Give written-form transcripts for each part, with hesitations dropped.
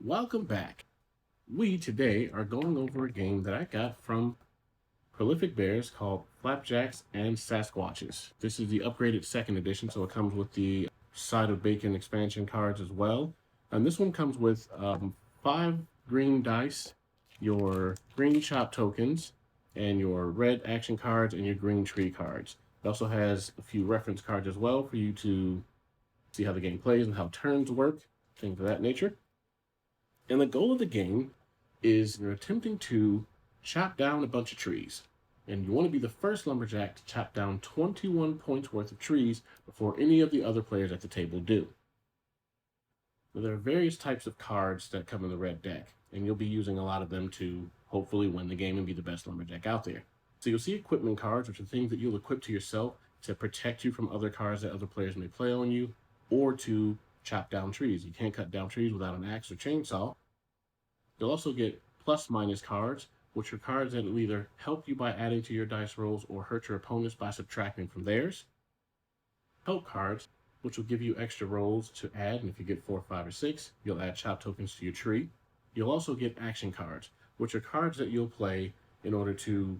Welcome back. We today are going over a game that I got from Prolific Bears called Flapjacks and Sasquatches. This is the upgraded second edition, so it comes with the Side of Bacon expansion cards as well. And this one comes with 5 green dice, your green shop tokens, and your red action cards and your green tree cards. It also has a few reference cards as well for you to see how the game plays and how turns work, things of that nature. And the goal of the game is you're attempting to chop down a bunch of trees. And you want to be the first lumberjack to chop down 21 points worth of trees before any of the other players at the table do. Now, there are various types of cards that come in the red deck, and you'll be using a lot of them to hopefully win the game and be the best lumberjack out there. So you'll see equipment cards, which are things that you'll equip to yourself to protect you from other cards that other players may play on you, or to chop down trees. You can't cut down trees without an axe or chainsaw. You'll also get plus-minus cards, which are cards that will either help you by adding to your dice rolls or hurt your opponents by subtracting from theirs. Help cards, which will give you extra rolls to add, and if you get 4, 5, or 6, you'll add chop tokens to your tree. You'll also get action cards, which are cards that you'll play in order to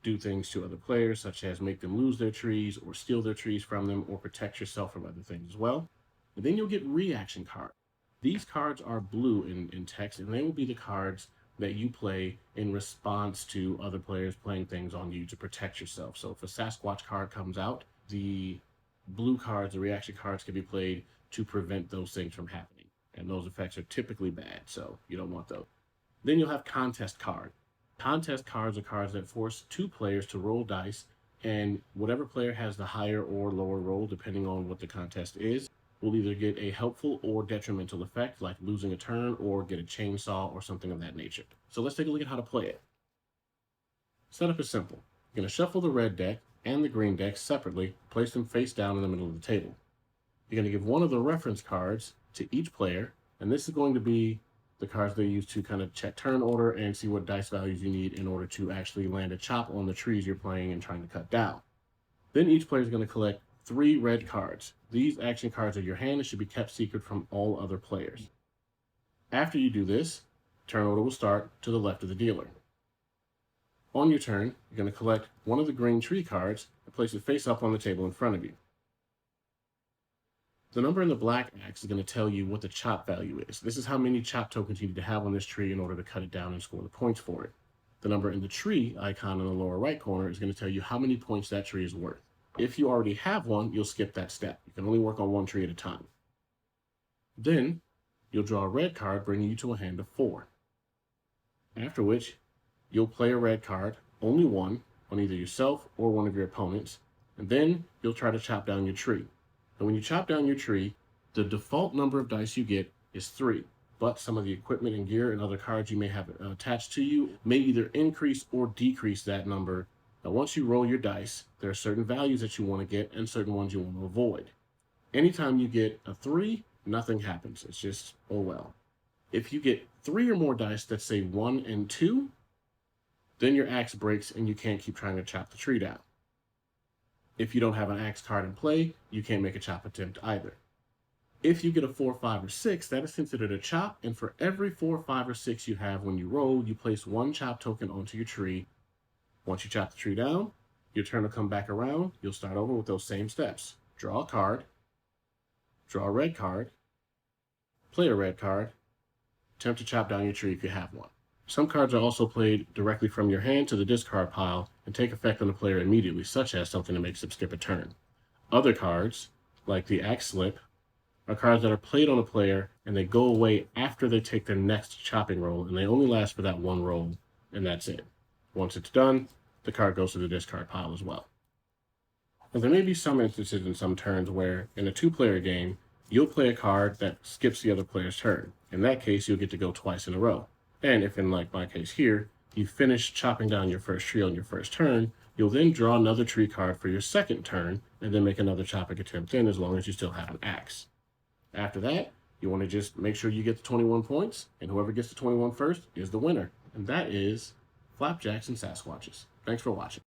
do things to other players, such as make them lose their trees, or steal their trees from them, or protect yourself from other things as well. And then you'll get reaction cards. These cards are blue in text, and they will be the cards that you play in response to other players playing things on you to protect yourself. So if a Sasquatch card comes out, the blue cards, the reaction cards, can be played to prevent those things from happening. And those effects are typically bad, so you don't want those. Then you'll have contest cards. Contest cards are cards that force 2 players to roll dice, and whatever player has the higher or lower roll, depending on what the contest is, will either get a helpful or detrimental effect, like losing a turn or get a chainsaw or something of that nature. So let's take a look at how to play it. Setup is simple. You're going to shuffle the red deck and the green deck separately, place them face down in the middle of the table. You're going to give one of the reference cards to each player, and this is going to be the cards they use to kind of check turn order and see what dice values you need in order to actually land a chop on the trees you're playing and trying to cut down. Then each player is going to collect 3 red cards. These action cards are your hand and should be kept secret from all other players. After you do this, turn order will start to the left of the dealer. On your turn, you're going to collect one of the green tree cards and place it face up on the table in front of you. The number in the black axe is going to tell you what the chop value is. This is how many chop tokens you need to have on this tree in order to cut it down and score the points for it. The number in the tree icon in the lower right corner is going to tell you how many points that tree is worth. If you already have one, you'll skip that step. You can only work on one tree at a time. Then, you'll draw a red card, bringing you to a hand of 4. After which, you'll play a red card, only one, on either yourself or one of your opponents, and then you'll try to chop down your tree. And when you chop down your tree, the default number of dice you get is 3, but some of the equipment and gear and other cards you may have attached to you may either increase or decrease that number. Now, once you roll your dice, there are certain values that you want to get and certain ones you want to avoid. Anytime you get a 3, nothing happens. It's just, oh well. If you get 3 or more dice that say 1 and 2, then your axe breaks and you can't keep trying to chop the tree down. If you don't have an axe card in play, you can't make a chop attempt either. If you get a 4, 5, or 6, that is considered a chop, and for every 4, 5, or 6 you have when you roll, you place 1 chop token onto your tree. Once you chop the tree down, your turn will come back around. You'll start over with those same steps. Draw a card, draw a red card, play a red card, attempt to chop down your tree if you have one. Some cards are also played directly from your hand to the discard pile and take effect on the player immediately, such as something that makes them skip a turn. Other cards, like the axe slip, are cards that are played on a player and they go away after they take their next chopping roll, and they only last for that one roll, and that's it. Once it's done, the card goes to the discard pile as well. Now, there may be some instances in some turns where, in a 2-player game, you'll play a card that skips the other player's turn. In that case, you'll get to go twice in a row. And if, in like my case here, you finish chopping down your first tree on your first turn, you'll then draw another tree card for your second turn, and then make another chopping attempt in, as long as you still have an axe. After that, you want to just make sure you get the 21 points, and whoever gets the 21 first is the winner. And that is Flapjacks and Sasquatches. Thanks for watching.